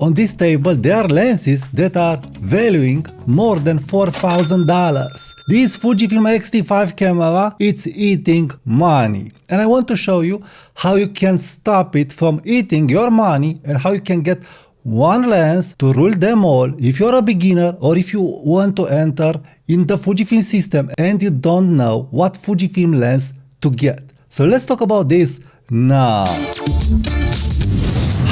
On this table there are lenses that are valuing more than $4,000. This Fujifilm X-T5 camera, it's eating money. And I want to show you how you can stop it from eating your money and how you can get one lens to rule them all if you're a beginner or if you want to enter in the Fujifilm system and you don't know what Fujifilm lens to get. So let's talk about this now.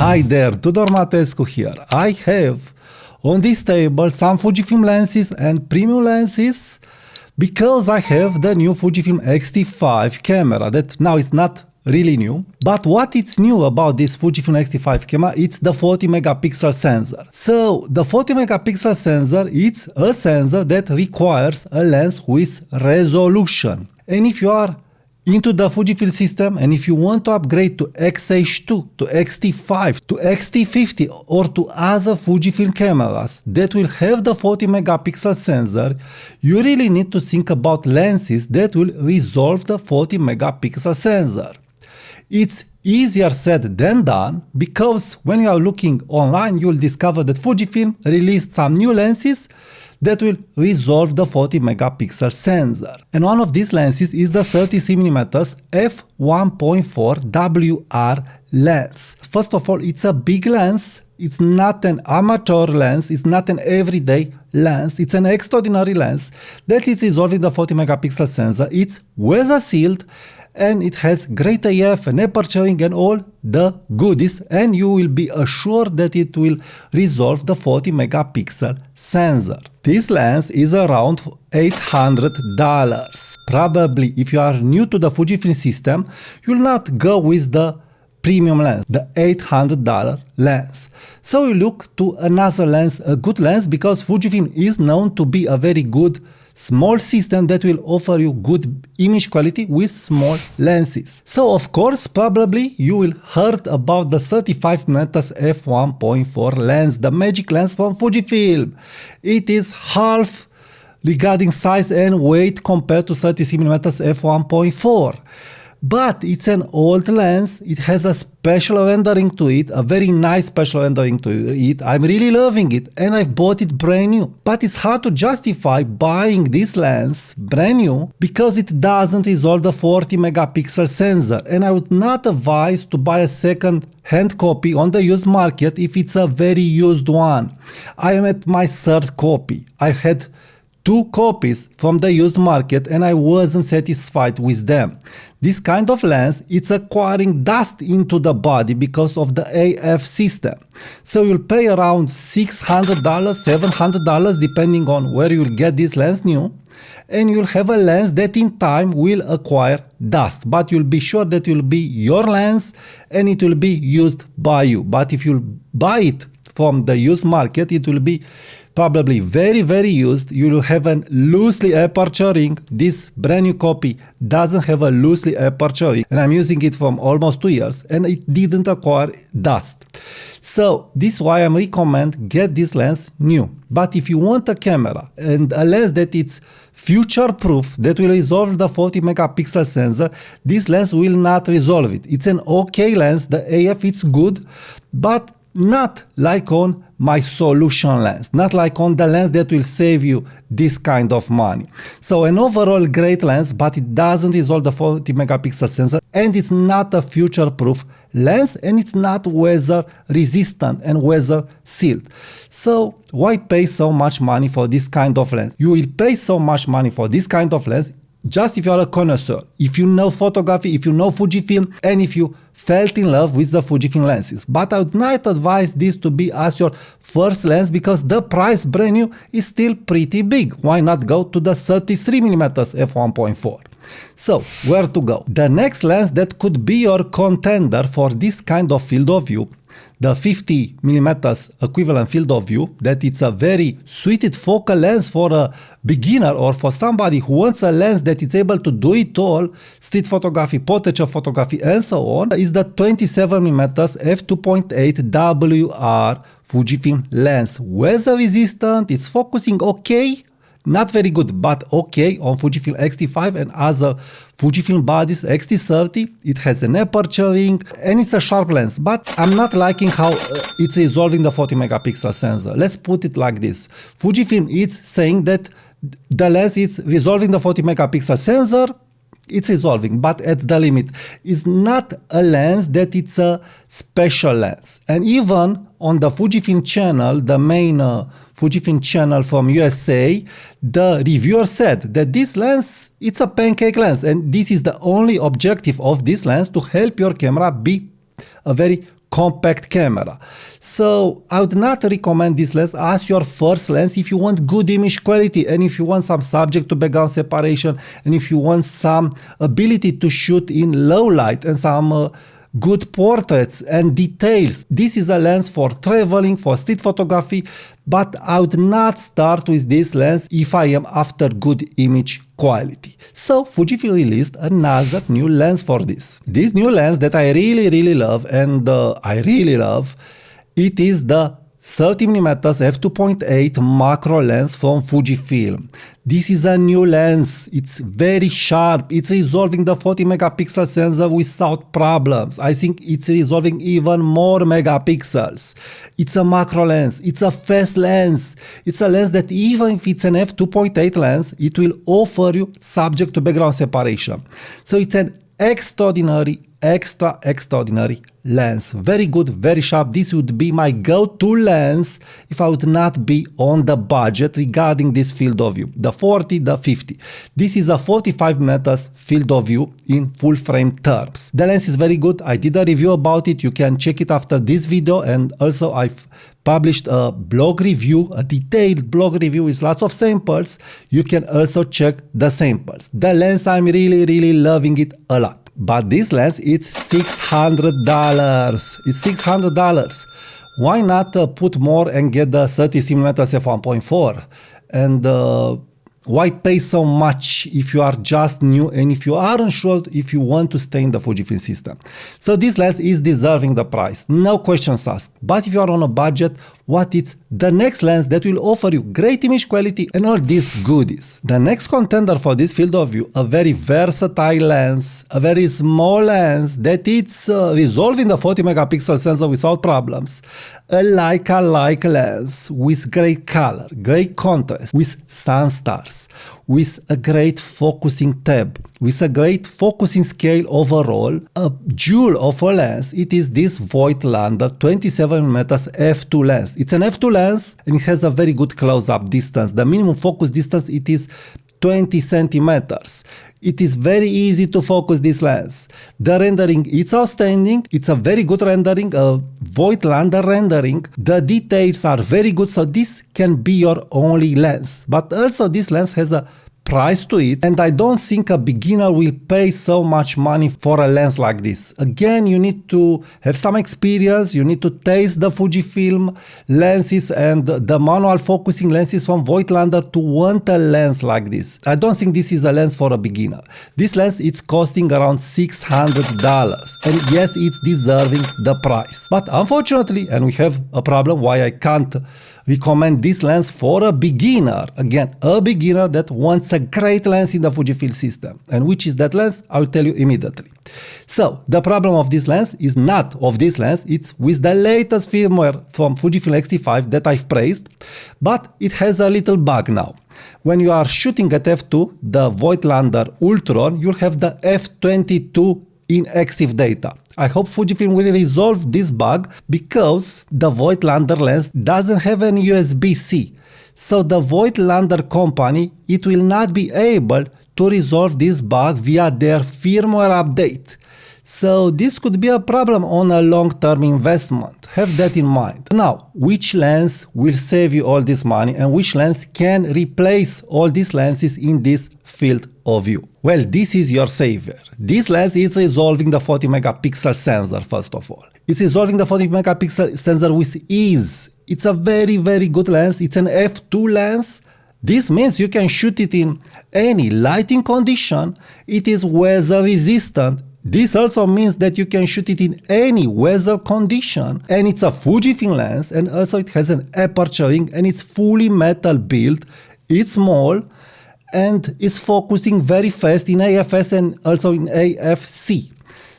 Hi there, Tudor Matescu here. I have on this table some Fujifilm lenses and premium lenses because I have the new Fujifilm X-T5 camera that now is not really new. But what is new about this Fujifilm X-T5 camera, it's the 40 megapixel sensor. So the 40 megapixel sensor, it's a sensor that requires a lens with resolution. And if you are into the Fujifilm system and if you want to upgrade to X-H2, to X-T5, to X-T50 or to other Fujifilm cameras that will have the 40 megapixel sensor, you really need to think about lenses that will resolve the 40 megapixel sensor. It's easier said than done because when you are looking online, you'll discover that Fujifilm released some new lenses that will resolve the 40 megapixel sensor. And one of these lenses is the 33mm f1.4 WR lens. First of all, it's a big lens. It's not an amateur lens. It's not an everyday lens. It's an extraordinary lens that is resolving the 40 megapixel sensor. It's weather sealed and it has great AF and aperturing and all the goodies, and you will be assured that it will resolve the 40 megapixel sensor. This lens is around $800. Probably if you are new to the Fujifilm system, you will not go with the premium lens, the $800 lens. So you look to another lens, a good lens, because Fujifilm is known to be a very good small system that will offer you good image quality with small lenses. So of course, probably you will heard about the 35mm f1.4 lens, the magic lens from Fujifilm. It is half regarding size and weight compared to 36mm f1.4. But it's an old lens, it has a special rendering to it, a very nice special rendering to it. I'm really loving it and I've bought it brand new. But it's hard to justify buying this lens brand new because it doesn't resolve the 40 megapixel sensor, and I would not advise to buy a second hand copy on the used market if it's a very used one. I am at my third copy. I had 2 copies from the used market and I wasn't satisfied with them. This kind of lens, it's acquiring dust into the body because of the AF system. So you'll pay around $600, $700 depending on where you'll get this lens new, and you'll have a lens that in time will acquire dust. But you'll be sure that it will be your lens and it will be used by you. But if you buy it from the used market, it will be probably very used. You will have a loosely aperturing. This brand new copy doesn't have a loosely aperturing, and I'm using it from almost 2 years and it didn't acquire dust. So this is why I recommend get this lens new. But if you want a camera and a lens that it's future proof, that will resolve the 40 megapixel sensor, this lens will not resolve it. It's an okay lens, the AF it's good, but not like on my solution lens, not like on the lens that will save you this kind of money. So an overall great lens, but it doesn't resolve the 40 megapixel sensor, and it's not a future proof lens, and it's not weather resistant and weather sealed. So why pay so much money for this kind of lens? You will pay so much money for this kind of lens just if you are a connoisseur, if you know photography, if you know Fujifilm, and if you fell in love with the Fujifilm lenses. But I would not advise this to be as your first lens because the price brand new is still pretty big. Why not go to the 33mm f1.4? So, where to go? The next lens that could be your contender for this kind of field of view, the 50mm equivalent field of view, that it's a very suited focal lens for a beginner or for somebody who wants a lens that is able to do it all, street photography, portraiture photography and so on, is the 27mm f2.8 WR Fujifilm lens. Weather resistant, it's focusing okay, not very good, but okay on Fujifilm X-T5 and other Fujifilm bodies. X-T30, it has an aperture ring and it's a sharp lens, but I'm not liking how it's resolving the 40 megapixel sensor. Let's put it like this. Fujifilm is saying that the lens is resolving the 40 megapixel sensor, it's resolving, but at the limit. It's not a lens that it's a special lens. And even on the Fujifilm channel, the main Fujifilm channel from USA, the reviewer said that this lens, it's a pancake lens, and this is the only objective of this lens, to help your camera be a very compact camera. So I would not recommend this lens as your first lens if you want good image quality, and if you want some subject to background separation, and if you want some ability to shoot in low light and some good portraits and details. This is a lens for traveling, for street photography, but I would not start with this lens if I am after good image quality. So Fujifilm released another new lens for this. This new lens that I really love, and it is the 30mm f2.8 macro lens from Fujifilm. This is a new lens, it's very sharp, it's resolving the 40 megapixel sensor without problems. I think it's resolving even more megapixels. It's a macro lens, it's a fast lens, it's a lens that even if it's an f2.8 lens, it will offer you subject to background separation. So it's an extraordinary lens. Very good, very sharp. This would be my go-to lens if I would not be on the budget regarding this field of view, the 40, the 50. This is a 45 meters field of view in full frame terms. The lens is very good. I did a review about it. You can check it after this video, and also I've published a blog review, a detailed blog review with lots of samples. You can also check the samples. The lens, I'm really loving it a lot. But this lens, it's $600. It's $600. Why not put more and get the 30mm f1.4? And why pay so much if you are just new and if you aren't sure if you want to stay in the Fujifilm system? So this lens is deserving the price, no questions asked. But if you are on a budget, what is the next lens that will offer you great image quality and all these goodies? The next contender for this field of view, a very versatile lens, a very small lens that it's resolving the 40 megapixel sensor without problems. A Leica-like lens with great color, great contrast, with sun stars, with a great focusing tab, with a great focusing scale overall, a jewel of a lens. It is this Voigtlander 27mm f2 lens. It's an f2 lens and it has a very good close-up distance. The minimum focus distance, it is 20 centimeters. It is very easy to focus this lens. The rendering, it's outstanding. It's a very good rendering, a Voigtlander rendering. The details are very good, so this can be your only lens. But also this lens has a price to it, and I don't think a beginner will pay so much money for a lens like this. Again, you need to have some experience, you need to taste the Fujifilm lenses and the manual focusing lenses from Voigtlander to want a lens like this. I don't think this is a lens for a beginner. This lens, it's costing around $600, and yes, it's deserving the price. But unfortunately, and we have a problem why I can't recommend this lens for a beginner. Again, a beginner that wants a great lens in the Fujifilm system. And which is that lens? I will tell you immediately. So, the problem of this lens is not of this lens, it's with the latest firmware from Fujifilm X-T5 that I've praised, but it has a little bug now. When you are shooting at f2, the Voigtlander Ultron, you'll have the f22 in EXIF data. I hope Fujifilm will resolve this bug because the Voigtlander lens doesn't have any USB-C. So the Voigtlander company, it will not be able to resolve this bug via their firmware update. So this could be a problem on a long-term investment. Have that in mind. Now, which lens will save you all this money and which lens can replace all these lenses in this field of view? Well, this is your savior. This lens is resolving the 40 megapixel sensor, first of all. It's resolving the 40 megapixel sensor with ease. It's a very good lens. It's an f2 lens. This means you can shoot it in any lighting condition. It is weather resistant. This also means that you can shoot it in any weather condition, and it's a Fujifilm lens, and also it has an aperture ring and it's fully metal built. It's small and it's focusing very fast in AFS and also in AFC.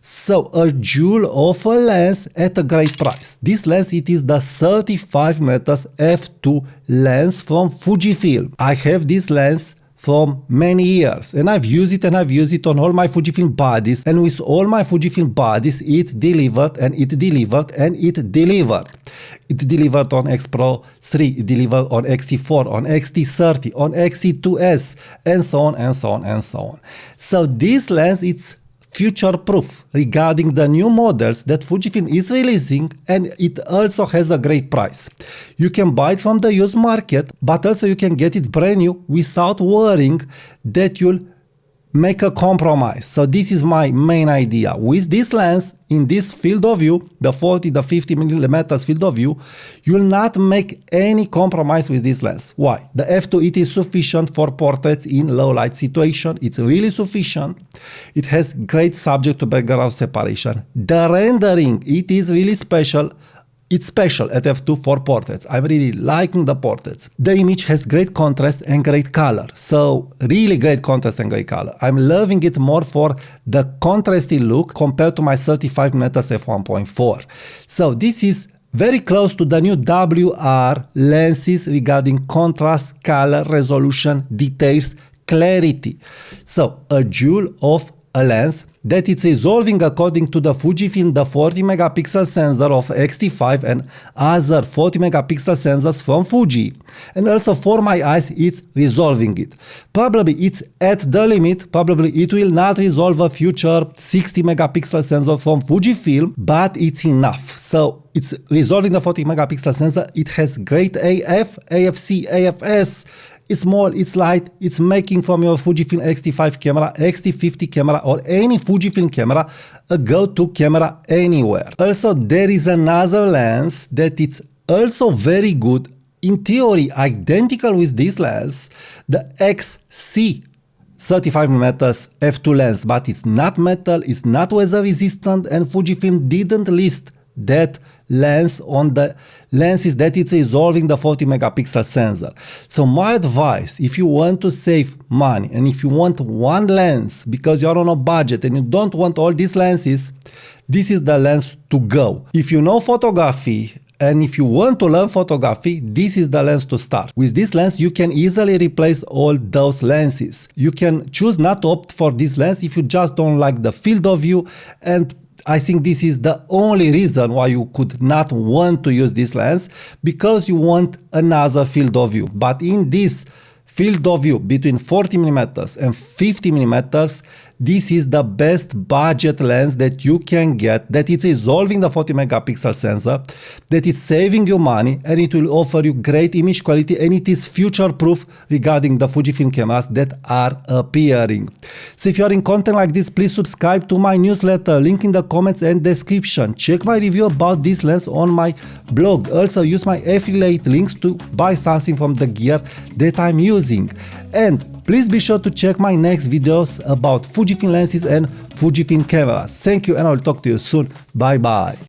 So a jewel of a lens at a great price. This lens, it is the 35mm f2 lens from Fujifilm. I have this lens from many years and I've used it on all my Fujifilm bodies, and with all my Fujifilm bodies it delivered and it delivered and it delivered. It delivered on X Pro 3, it delivered on X-T4, on X-T30, on X-T2S, and so on and so on and so on. So this lens, it's future-proof regarding the new models that Fujifilm is releasing, and it also has a great price. You can buy it from the used market, but also you can get it brand new without worrying that you'll make a compromise. So this is my main idea. With this lens, in this field of view, the 40, the 50mm field of view, you will not make any compromise with this lens. Why? The f2, it is sufficient for portraits in low light situation. It's really sufficient. It has great subject to background separation. The rendering, it is really special. It's special at f2 for portraits. I'm really liking the portraits. The image has great contrast and great color. So really great contrast and great color. I'm loving it more for the contrasty look compared to my 35mm f1.4. So this is very close to the new WR lenses regarding contrast, color, resolution, details, clarity. So a jewel of a lens that it's resolving according to the Fujifilm, the 40MP sensor of X-T5 and other 40MP sensors from Fuji. And also for my eyes, it's resolving it. Probably it's at the limit, probably it will not resolve a future 60MP sensor from Fujifilm, but it's enough. So it's resolving the 40MP sensor, it has great AF, AFC, AFS, it's small, it's light, it's making from your Fujifilm X-T5 camera, X-T50 camera or any Fujifilm camera a go-to camera anywhere. Also there is another lens that it's also very good, in theory identical with this lens, the XC 35mm f2 lens, but it's not metal, it's not weather resistant, and Fujifilm didn't list that lens on the lenses that it's resolving the 40MP sensor. So my advice, if you want to save money and if you want one lens because you're on a budget and you don't want all these lenses, this is the lens to go. If you know photography and if you want to learn photography, this is the lens to start. With this lens, you can easily replace all those lenses. You can choose not to opt for this lens if you just don't like the field of view, and I think this is the only reason why you could not want to use this lens, because you want another field of view. But in this field of view between 40mm and 50mm, this is the best budget lens that you can get, that it's resolving the 40MP sensor, that it's saving you money, and it will offer you great image quality, and it is future proof regarding the Fujifilm cameras that are appearing. So if you are in content like this, please subscribe to my newsletter, link in the comments and description. Check my review about this lens on my blog. Also use my affiliate links to buy something from the gear that I'm using. And please be sure to check my next videos about Fujifilm lenses and Fujifilm cameras. Thank you, and I will talk to you soon. Bye bye.